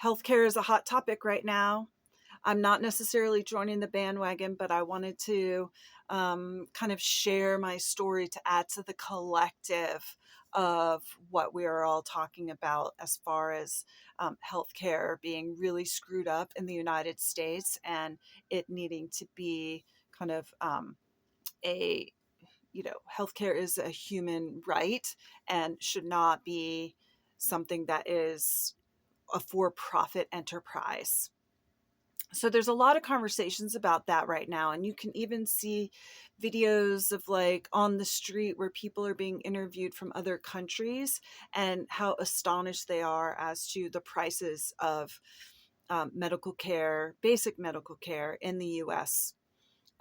Healthcare is a hot topic right now. I'm not necessarily joining the bandwagon, but I wanted to kind of share my story to add to the collective of what we are all talking about as far as healthcare being really screwed up in the United States and it needing to be kind of a, healthcare is a human right and should not be something that is a for-profit enterprise. So there's a lot of conversations about that right now. And you can even see videos of like on the street where people are being interviewed from other countries and how astonished they are as to the prices of medical care, basic medical care in the US.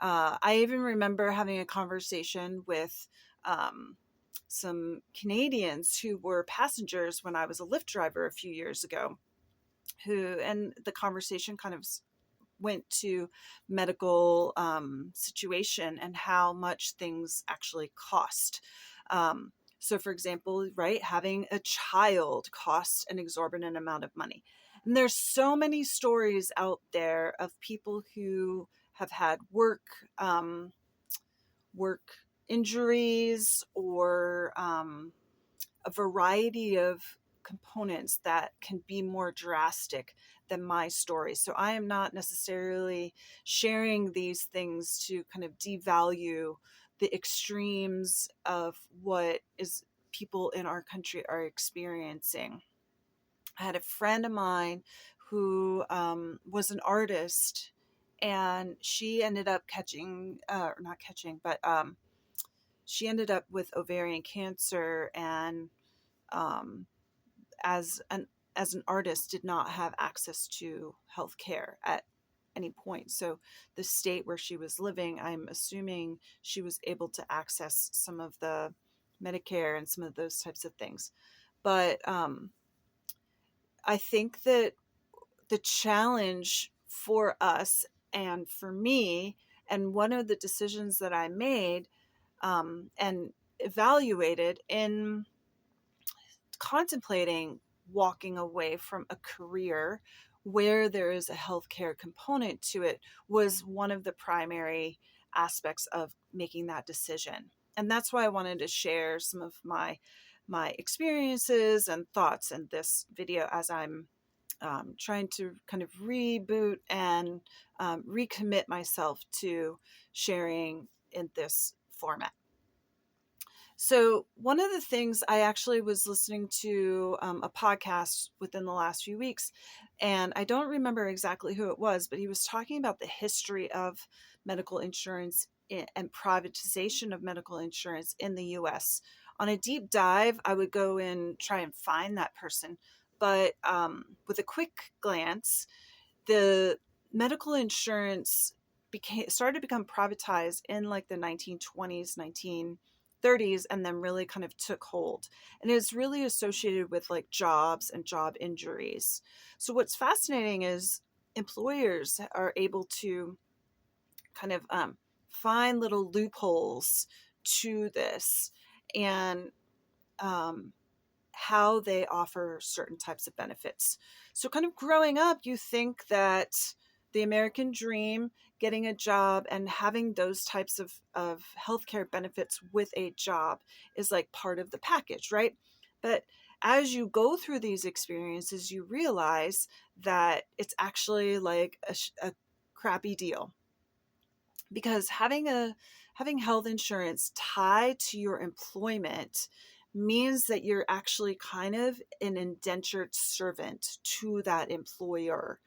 I even remember having a conversation with some Canadians who were passengers when I was a Lyft driver a few years ago, and the conversation kind of went to medical situation and how much things actually cost. So for example, right, having a child costs an exorbitant amount of money. And there's so many stories out there of people who have had work injuries or a variety of components that can be more drastic than my story. So I am not necessarily sharing these things to kind of devalue the extremes of what is people in our country are experiencing. I had a friend of mine who was an artist, and she ended up not catching, but she ended up with ovarian cancer, and um, as an artist did not have access to health care at any point. So the state where she was living, I'm assuming she was able to access some of the Medicare and some of those types of things. But I think that the challenge for us and for me, and one of the decisions that I made and evaluated in contemplating walking away from a career where there is a healthcare component to it was one of the primary aspects of making that decision. And that's why I wanted to share some of my experiences and thoughts in this video as I'm trying to kind of reboot and recommit myself to sharing in this format. So one of the things, I actually was listening to a podcast within the last few weeks, and I don't remember exactly who it was, but he was talking about the history of medical insurance and privatization of medical insurance in the US. On a deep dive, I would go and try and find that person. But with a quick glance, the medical insurance started to become privatized in like the 1920s, 1930s, and then really kind of took hold. And it's really associated with like jobs and job injuries. So what's fascinating is employers are able to kind of find little loopholes to this, and how they offer certain types of benefits. So kind of growing up, you think that the American dream, getting a job and having those types of healthcare benefits with a job is like part of the package, right? But as you go through these experiences, you realize that it's actually like a crappy deal, because having health insurance tied to your employment means that you're actually kind of an indentured servant to that employer.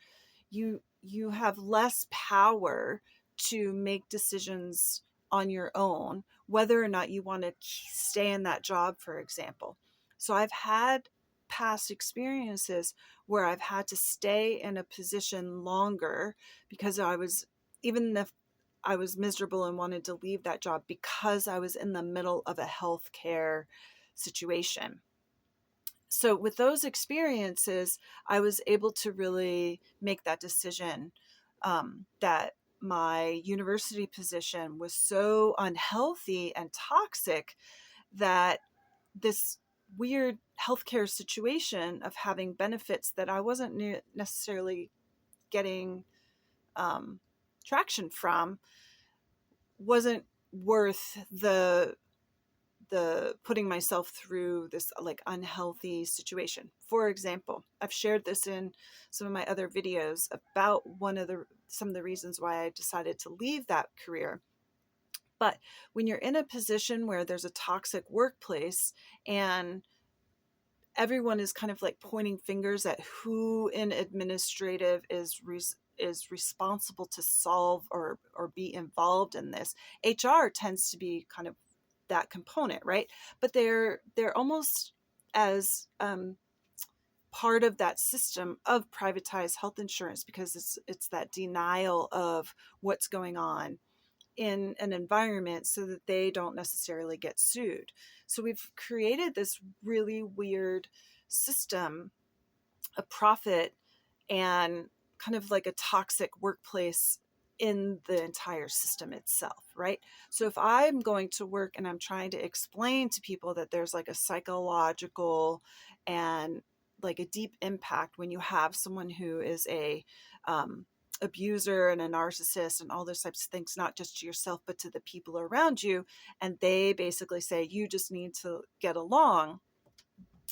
You have less power to make decisions on your own, whether or not you want to stay in that job, for example. So I've had past experiences where I've had to stay in a position longer because even if I was miserable and wanted to leave that job, because I was in the middle of a healthcare situation. So with those experiences, I was able to really make that decision, that my university position was so unhealthy and toxic that this weird healthcare situation of having benefits that I wasn't necessarily getting traction from wasn't worth the putting myself through this like unhealthy situation. For example, I've shared this in some of my other videos about some of the reasons why I decided to leave that career. But when you're in a position where there's a toxic workplace and everyone is kind of like pointing fingers at who in administrative is responsible to solve or be involved in this. HR tends to be kind of that component, right? But they're almost as part of that system of privatized health insurance, because it's that denial of what's going on in an environment so that they don't necessarily get sued. So we've created this really weird system of profit and kind of like a toxic workplace in the entire system itself, right? So if I'm going to work and I'm trying to explain to people that there's like a psychological and like a deep impact when you have someone who is a abuser and a narcissist and all those types of things, not just to yourself, but to the people around you, and they basically say, you just need to get along.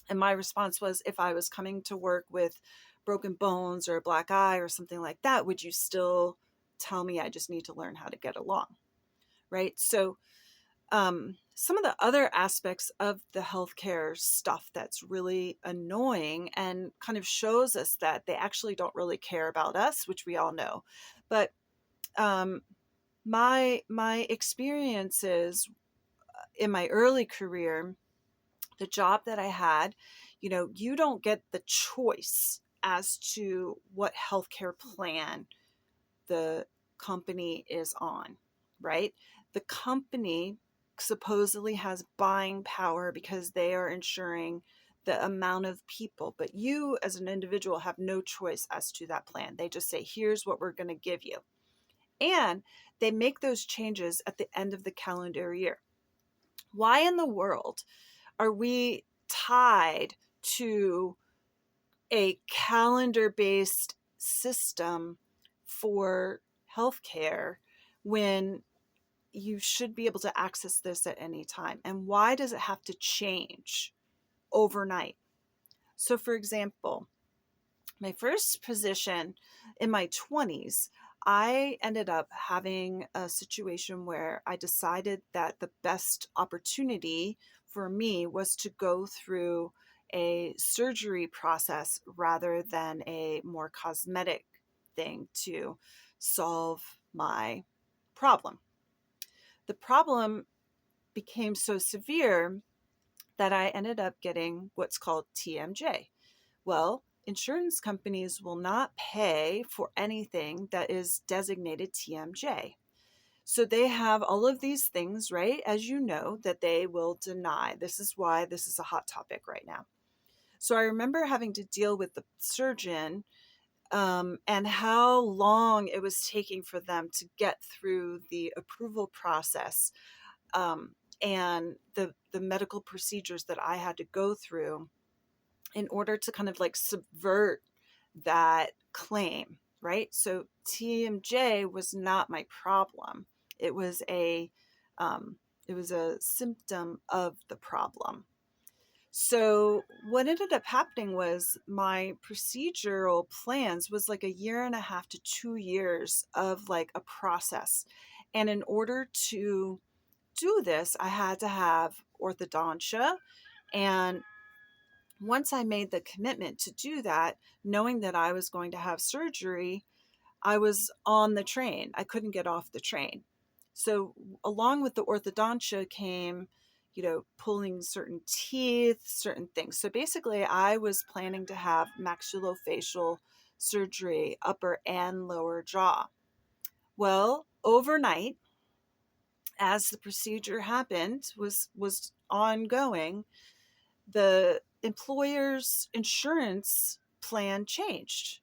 And my response was, if I was coming to work with broken bones or a black eye or something like that, would you still tell me I just need to learn how to get along? Right. So some of the other aspects of the healthcare stuff that's really annoying and kind of shows us that they actually don't really care about us, which we all know. But my experiences in my early career, the job that I had, you don't get the choice as to what healthcare plan the company is on, right? The company supposedly has buying power because they are insuring the amount of people, but you as an individual have no choice as to that plan. They just say, here's what we're going to give you. And they make those changes at the end of the calendar year. Why in the world are we tied to a calendar-based system for healthcare when you should be able to access this at any time? And why does it have to change overnight? So, for example, my first position in my 20s, I ended up having a situation where I decided that the best opportunity for me was to go through a surgery process rather than a more cosmetic thing to solve my problem. The problem became so severe that I ended up getting what's called TMJ. Well, insurance companies will not pay for anything that is designated TMJ. So they have all of these things, right, as you know, that they will deny. This is why this is a hot topic right now. So I remember having to deal with the surgeon and how long it was taking for them to get through the approval process, and the medical procedures that I had to go through in order to kind of like subvert that claim, right? So TMJ was not my problem. It was a symptom of the problem. So what ended up happening was my procedural plans was like a year and a half to 2 years of like a process. And in order to do this, I had to have orthodontia. And once I made the commitment to do that, knowing that I was going to have surgery, I was on the train. I couldn't get off the train. So along with the orthodontia came, pulling certain teeth, certain things. So basically I was planning to have maxillofacial surgery, upper and lower jaw. Well, overnight, as the procedure happened, was ongoing, the employer's insurance plan changed,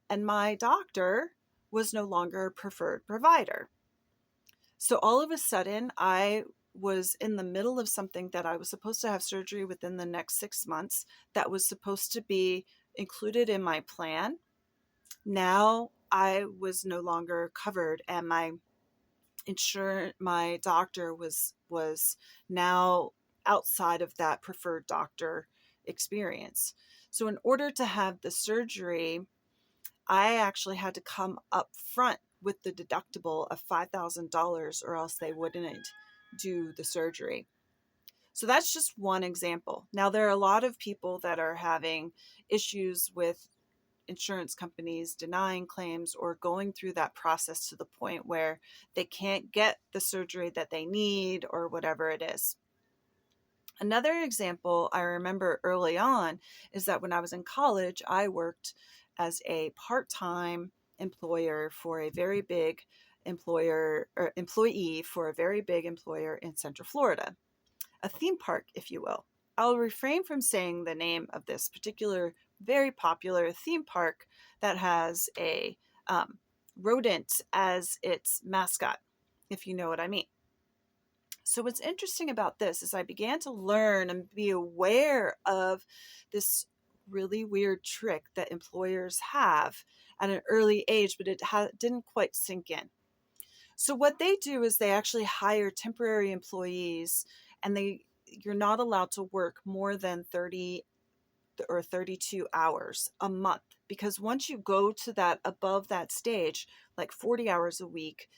and my doctor was no longer a preferred provider. So all of a sudden, I was in the middle of something that I was supposed to have surgery within the next 6 months that was supposed to be included in my plan. Now I was no longer covered, and my doctor was now outside of that preferred doctor experience. So in order to have the surgery, I actually had to come up front with the deductible of $5,000, or else they wouldn't do the surgery. So that's just one example. Now, there are a lot of people that are having issues with insurance companies denying claims or going through that process to the point where they can't get the surgery that they need or whatever it is. Another example I remember early on is that when I was in college, I worked as a part-time employer for a very big employee for a very big employer in Central Florida, a theme park, if you will. I'll refrain from saying the name of this particular very popular theme park that has a rodent as its mascot, if you know what I mean. So what's interesting about this is I began to learn and be aware of this really weird trick that employers have at an early age, but it didn't quite sink in. So what they do is they actually hire temporary employees, and you're not allowed to work more than 30 or 32 hours a month, because once you go to that above that stage, like 40 hours a week,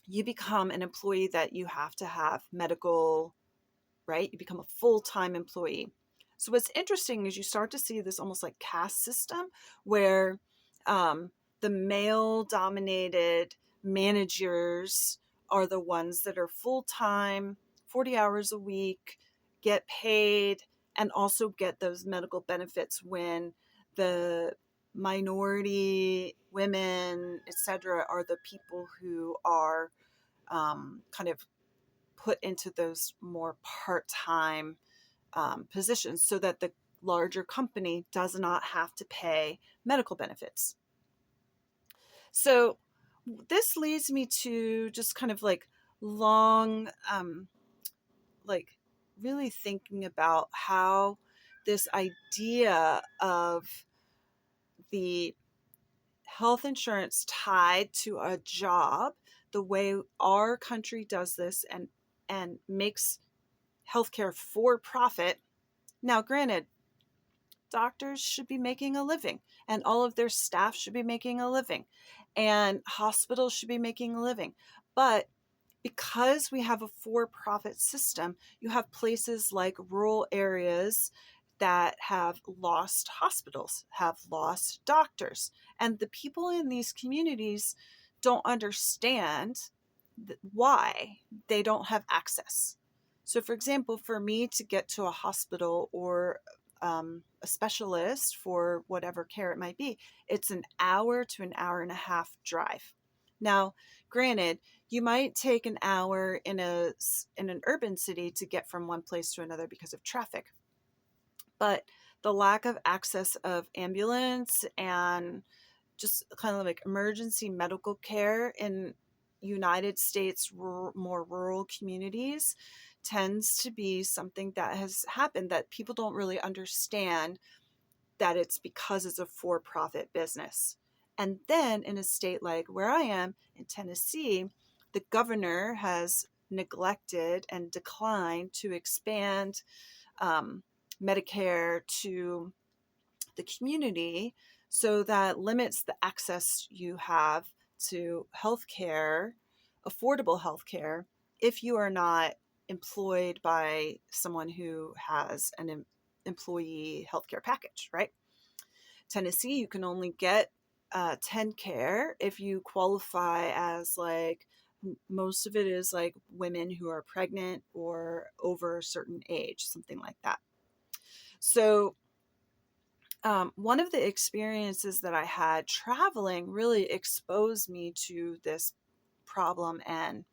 you become an employee that you have to have medical, right? You become a full-time employee. So what's interesting is you start to see this almost like caste system where the male-dominated managers are the ones that are full-time, 40 hours a week, get paid, and also get those medical benefits, when the minority women, etc., are the people who are kind of put into those more part-time positions so that the larger company does not have to pay medical benefits. So this leads me to just kind of like long, like really thinking about how this idea of the health insurance tied to a job, the way our country does this and makes healthcare for profit. Now, granted, doctors should be making a living, and all of their staff should be making a living, and hospitals should be making a living. But because we have a for-profit system, you have places like rural areas that have lost hospitals, have lost doctors, and the people in these communities don't understand why they don't have access. So, for example, for me to get to a hospital or a specialist for whatever care it might be, it's an hour to an hour and a half drive. Now, granted, you might take an hour in an urban city to get from one place to another because of traffic, but the lack of access of ambulance and just kind of like emergency medical care in United States more rural communities tends to be something that has happened that people don't really understand, that it's because it's a for-profit business. And then in a state like where I am in Tennessee, the governor has neglected and declined to expand Medicare to the community, so that limits the access you have to healthcare, affordable healthcare, if you are not employed by someone who has an employee healthcare package, right? Tennessee, you can only get TennCare if you qualify as like, most of it is like women who are pregnant or over a certain age, something like that. So one of the experiences that I had traveling really exposed me to this problem and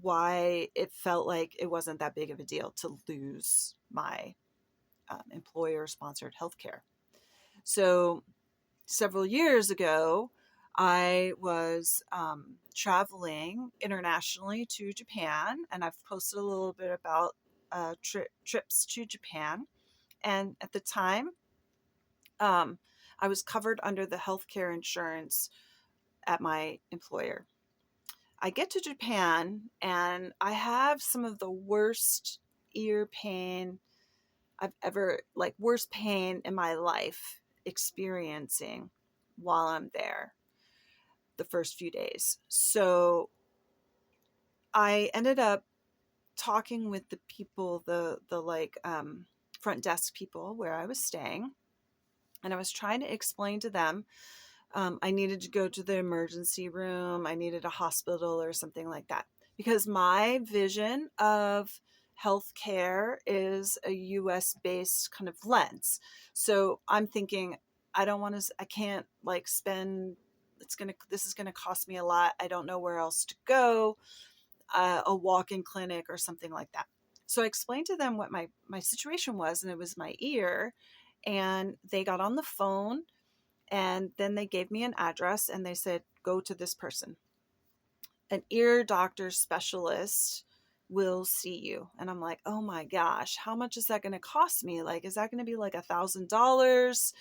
why it felt like it wasn't that big of a deal to lose my employer-sponsored healthcare. So several years ago, I was traveling internationally to Japan, and I've posted a little bit about trips to Japan. And at the time, um, I was covered under the healthcare insurance at my employer. I get to Japan and I have some of the worst ear pain I've ever, like, worst pain in my life experiencing while I'm there the first few days. So I ended up talking with the people, the like front desk people where I was staying, and I was trying to explain to them I needed to go to the emergency room, I needed a hospital or something like that, because my vision of healthcare is a US based kind of lens. So I'm thinking, I can't like spend, this is going to cost me a lot. I don't know where else to go, a walk-in clinic or something like that. So I explained to them what my situation was, and it was my ear. And they got on the phone, and then they gave me an address, and they said, go to this person. An ear doctor specialist will see you. And I'm like, oh my gosh, how much is that going to cost me? Like, is that going to be like $1,000?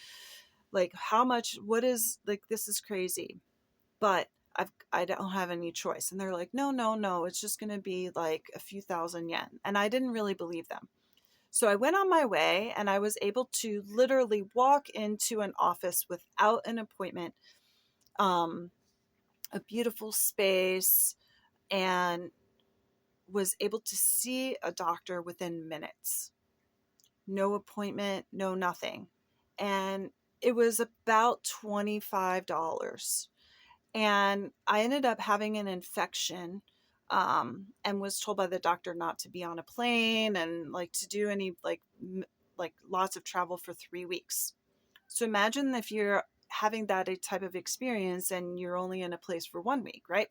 Like, how much? What is, like, this is crazy. But I don't have any choice. And they're like, no, no, no, it's just going to be like a few thousand yen. And I didn't really believe them. So I went on my way, and I was able to literally walk into an office without an appointment, um, a beautiful space, and was able to see a doctor within minutes. No appointment, no nothing. And it was about $25. And I ended up having an infection, and was told by the doctor not to be on a plane and like to do any like lots of travel for 3 weeks. So imagine if you're having that type of experience and you're only in a place for 1 week, right?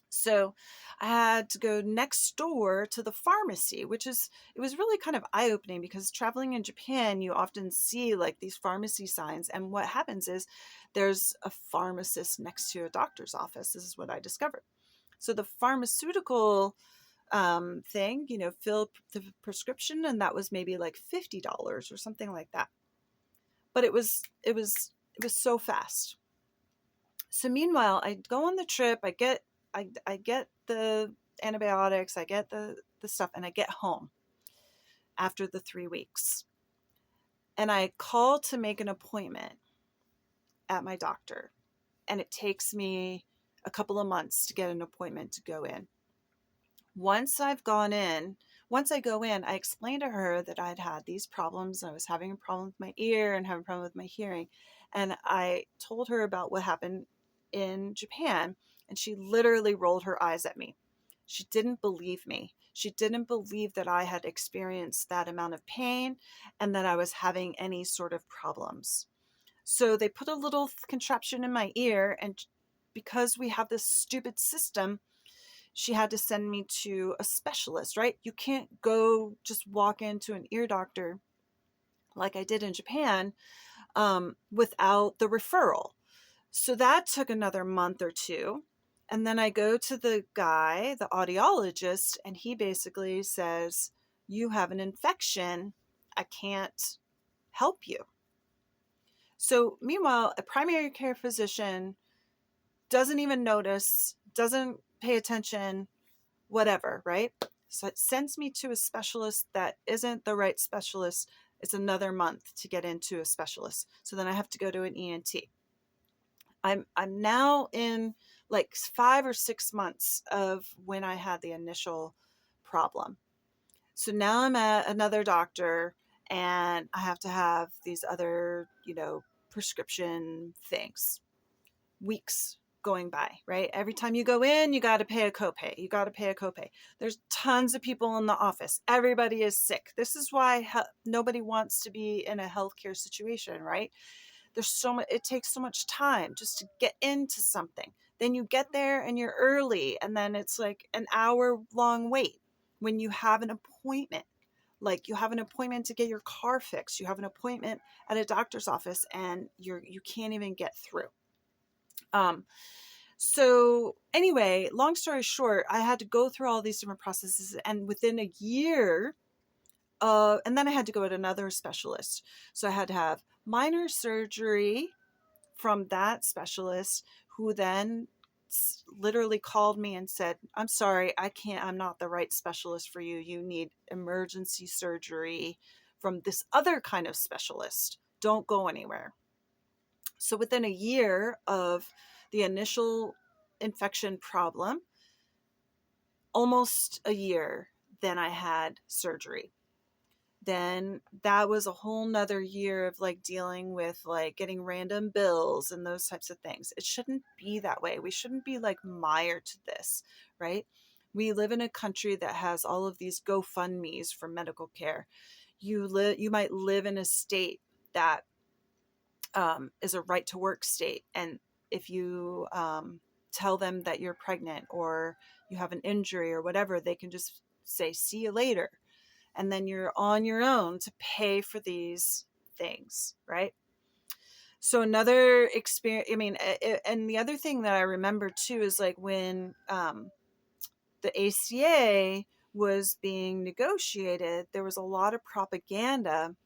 So I had to go next door to the pharmacy, it was really kind of eye opening, because traveling in Japan, you often see like these pharmacy signs. And what happens is there's a pharmacist next to a doctor's office. This is what I discovered. So the pharmaceutical thing, fill the prescription, and that was maybe like $50 or something like that. But it was so fast. So meanwhile, I go on the trip, I get the antibiotics, I get the stuff, and I get home after the 3 weeks. And I call to make an appointment at my doctor. And it takes me a couple of months to get an appointment to go in. Once I've gone in, Once I go in, I explained to her that I'd had these problems. I was having a problem with my ear and having a problem with my hearing. And I told her about what happened in Japan. And she literally rolled her eyes at me. She didn't believe me. She didn't believe that I had experienced that amount of pain and that I was having any sort of problems. So they put a little contraption in my ear, and because we have this stupid system, she had to send me to a specialist, right? You can't go just walk into an ear doctor like I did in Japan, without the referral. So that took another month or two. And then I go to the guy, the audiologist, and he basically says, you have an infection. I can't help you. So meanwhile, a primary care physician doesn't even notice, doesn't pay attention, whatever, right? So it sends me to a specialist that isn't the right specialist. It's another month to get into a specialist. So then I have to go to an ENT. I'm now in like 5 or 6 months of when I had the initial problem. So now I'm at another doctor, and I have to have these other, prescription things. Weeks going by, right? Every time you go in, you got to pay a copay. You got to pay a copay. There's tons of people in the office. Everybody is sick. This is why nobody wants to be in a healthcare situation, right? There's so much, it takes so much time just to get into something. Then you get there and you're early, and then it's like an hour long wait when you have an appointment. Like, you have an appointment to get your car fixed. You have an appointment at a doctor's office, and you can't even get through. Um, so anyway, long story short, I had to go through all these different processes, and within a year, and then I had to go to another specialist. So I had to have minor surgery from that specialist, who then literally called me and said, I'm sorry, I'm not the right specialist for you. You need emergency surgery from this other kind of specialist. Don't go anywhere. So within a year of the initial infection problem, almost a year, then I had surgery. Then that was a whole nother year of like dealing with like getting random bills and those types of things. It shouldn't be that way. We shouldn't be like mired to this, right? We live in a country that has all of these GoFundMe's for medical care. You might live in a state that is a right to work state. And if you tell them that you're pregnant or you have an injury or whatever, they can just say, see you later. And then you're on your own to pay for these things, right? So another experience, I mean, and the other thing that I remember too is like when the ACA was being negotiated, there was a lot of propaganda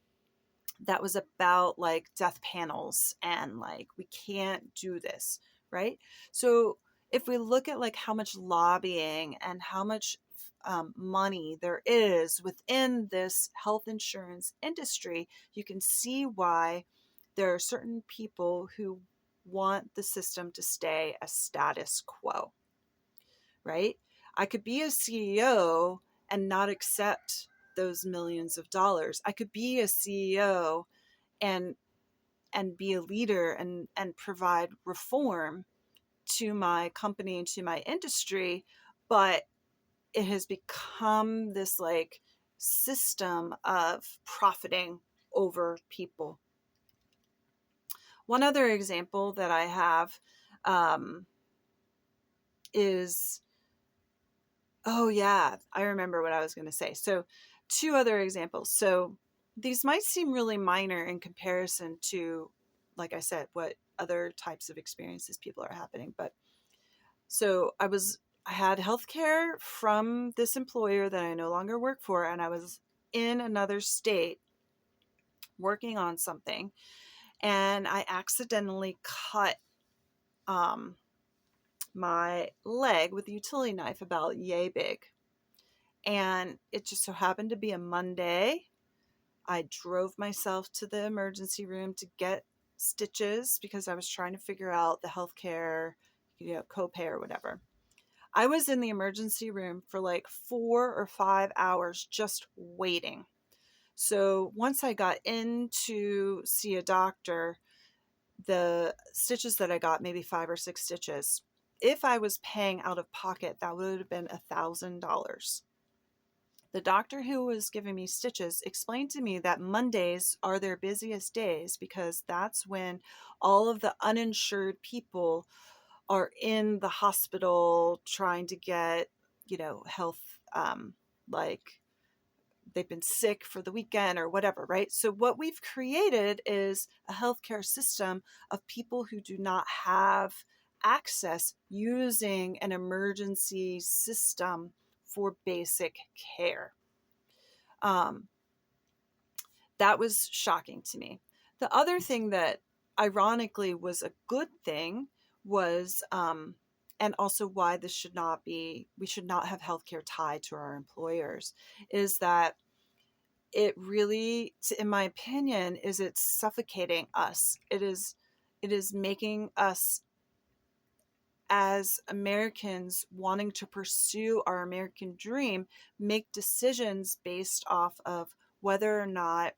that was about like death panels and like we can't do this, right? So if we look at like how much lobbying and how much money there is within this health insurance industry, you can see why there are certain people who want the system to stay a status quo, right? I could be a CEO and not accept those millions of dollars. I could be a CEO and be a leader and provide reform to my company and to my industry, but it has become this like system of profiting over people. One other example that I have um, is, oh yeah, I remember what I was going to say. So two other examples. So these might seem really minor in comparison to, like I said, what other types of experiences people are happening. But so I had healthcare from this employer that I no longer work for, and I was in another state working on something, and I accidentally cut um, my leg with a utility knife about yay big. And it just so happened to be a Monday. I drove myself to the emergency room to get stitches because I was trying to figure out the healthcare, copay or whatever. I was in the emergency room for like 4 or 5 hours just waiting. So once I got in to see a doctor, the stitches that I got, maybe 5 or 6 stitches, if I was paying out of pocket, that would have been $1,000. The doctor who was giving me stitches explained to me that Mondays are their busiest days because that's when all of the uninsured people are in the hospital trying to get, health, like they've been sick for the weekend or whatever, right? So what we've created is a healthcare system of people who do not have access using an emergency system for basic care. Um, that was shocking to me. The other thing that ironically was a good thing was, and also why we should not have healthcare tied to our employers, is that it really, in my opinion, it's suffocating us. It is making us as Americans wanting to pursue our American dream make decisions based off of whether or not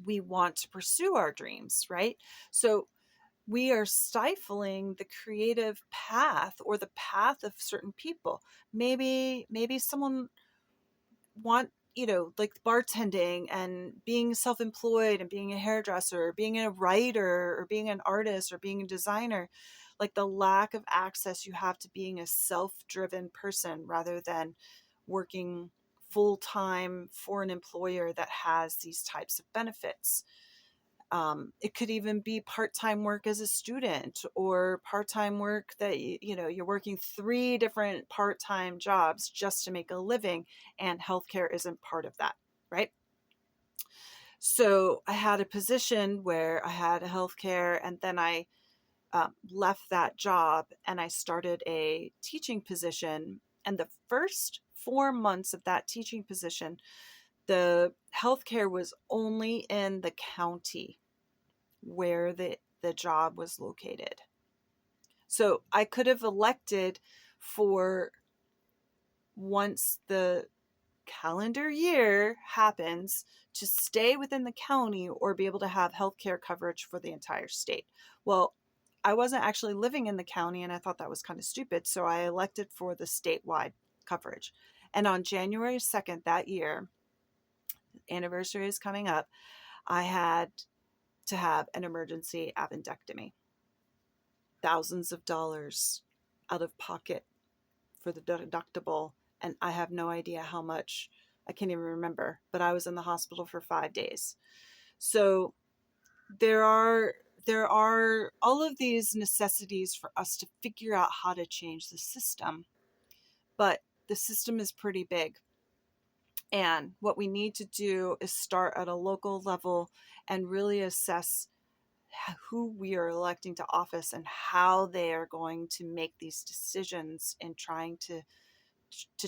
we want to pursue our dreams, right? So we are stifling the creative path or the path of certain people. Maybe someone want, like bartending and being self-employed and being a hairdresser or being a writer or being an artist or being a designer, like the lack of access you have to being a self-driven person rather than working full-time for an employer that has these types of benefits. It could even be part-time work as a student, or part-time work that, you're working 3 different part-time jobs just to make a living, and healthcare isn't part of that, right? So I had a position where I had healthcare, and then I left that job and I started a teaching position. And the first 4 months of that teaching position, the healthcare was only in the county where the job was located. So I could have elected for, once the calendar year happens, to stay within the county or be able to have healthcare coverage for the entire state. Well, I wasn't actually living in the county, and I thought that was kind of stupid, so I elected for the statewide coverage. And on January 2nd that year, anniversary is coming up, I had to have an emergency appendectomy. Thousands of dollars out of pocket for the deductible, and I have no idea how much. I can't even remember, but I was in the hospital for 5 days. So there are all of these necessities for us to figure out how to change the system, but the system is pretty big. And what we need to do is start at a local level and really assess who we are electing to office and how they are going to make these decisions in trying to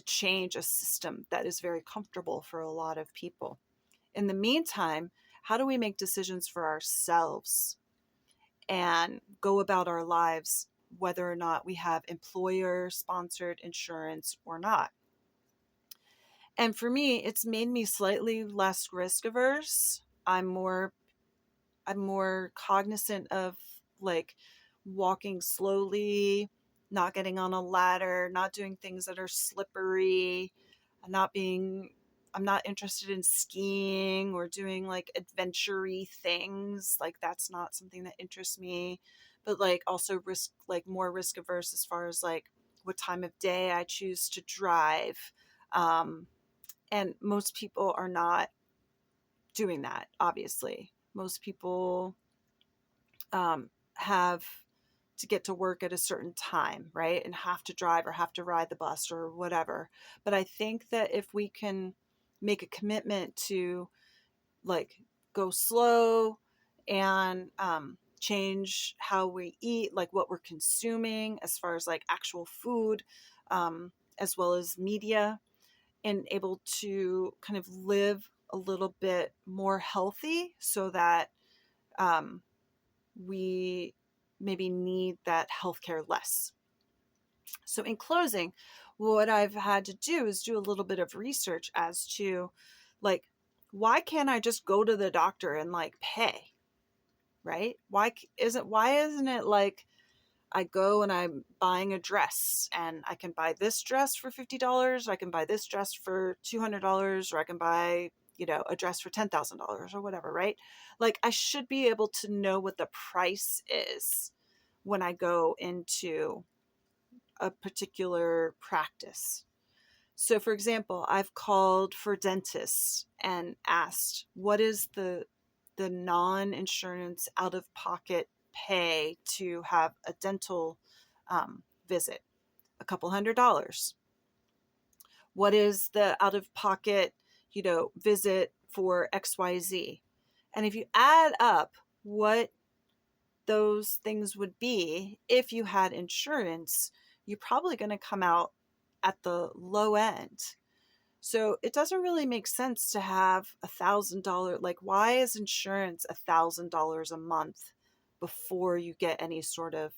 change a system that is very comfortable for a lot of people. In the meantime, how do we make decisions for ourselves and go about our lives, whether or not we have employer sponsored insurance or not? And for me, it's made me slightly less risk averse. I'm more cognizant of, like, walking slowly, not getting on a ladder, not doing things that are slippery, not being I'm not interested in skiing or doing like adventure-y things. Like, that's not something that interests me. But like, also more risk averse as far as like what time of day I choose to drive. And most people are not doing that, obviously. Most people have to get to work at a certain time, right? And have to drive or have to ride the bus or whatever. But I think that if we can make a commitment to, like, go slow and change how we eat, like what we're consuming as far as like actual food, as well as media, and able to kind of live a little bit more healthy, so that um, we maybe need that healthcare less. So in closing, what I've had to do is do a little bit of research as to, like, why can't I just go to the doctor and like pay, right? Why isn't it like I go and I'm buying a dress, and I can buy this dress for $50, I can buy this dress for $200, or I can buy, a dress for $10,000 or whatever, right? Like, I should be able to know what the price is when I go into a particular practice. So for example, I've called for dentists and asked, what is the non-insurance out-of-pocket pay to have a dental visit? A couple $100. What is the out-of-pocket, visit for XYZ? And if you add up what those things would be if you had insurance, you're probably going to come out at the low end. So it doesn't really make sense to have $1,000. Like, why is insurance $1,000 a month before you get any sort of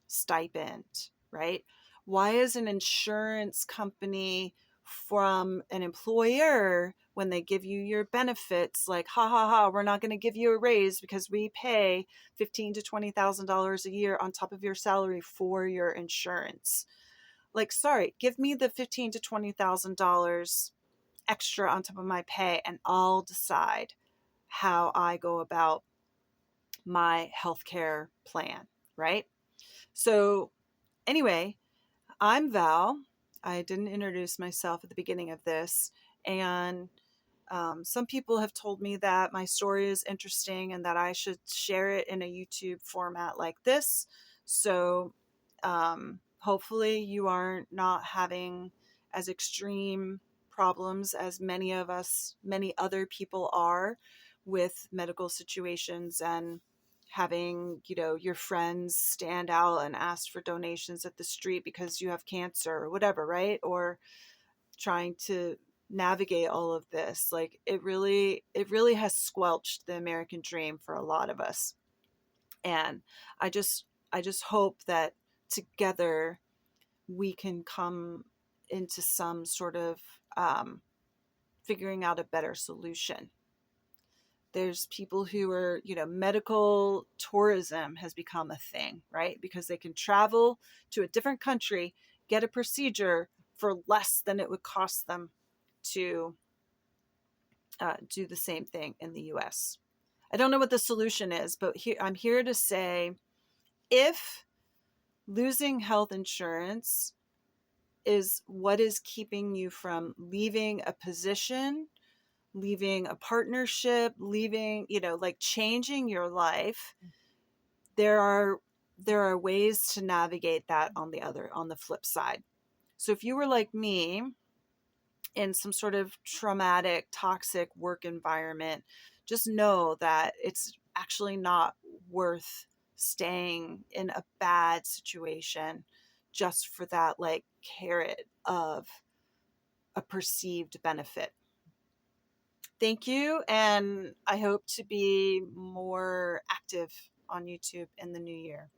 stipend, right? Why is an insurance company from an employer, when they give you your benefits, like, ha ha ha, we're not going to give you a raise because we pay $15,000 to $20,000 a year on top of your salary for your insurance? Like, sorry, give me the $15,000 to $20,000 extra on top of my pay, and I'll decide how I go about my healthcare plan, right? So anyway, I'm Val. I didn't introduce myself at the beginning of this, and Some people have told me that my story is interesting and that I should share it in a YouTube format like this. So hopefully you are not having as extreme problems as many other people are with medical situations, and having, your friends stand out and ask for donations at the street because you have cancer or whatever, right? Or trying to navigate all of this. Like, it really has squelched the American dream for a lot of us. And I just hope that together we can come into some sort of figuring out a better solution. There's people who are, medical tourism has become a thing, right? Because they can travel to a different country, get a procedure for less than it would cost them to do the same thing in the US. I don't know what the solution is, but I'm here to say, if losing health insurance is what is keeping you from leaving a position, leaving a partnership, leaving, like changing your life, there are ways to navigate that on the flip side. So if you were like me in some sort of traumatic, toxic work environment, just know that it's actually not worth staying in a bad situation just for that, like, carrot of a perceived benefit. Thank you, and I hope to be more active on YouTube in the new year.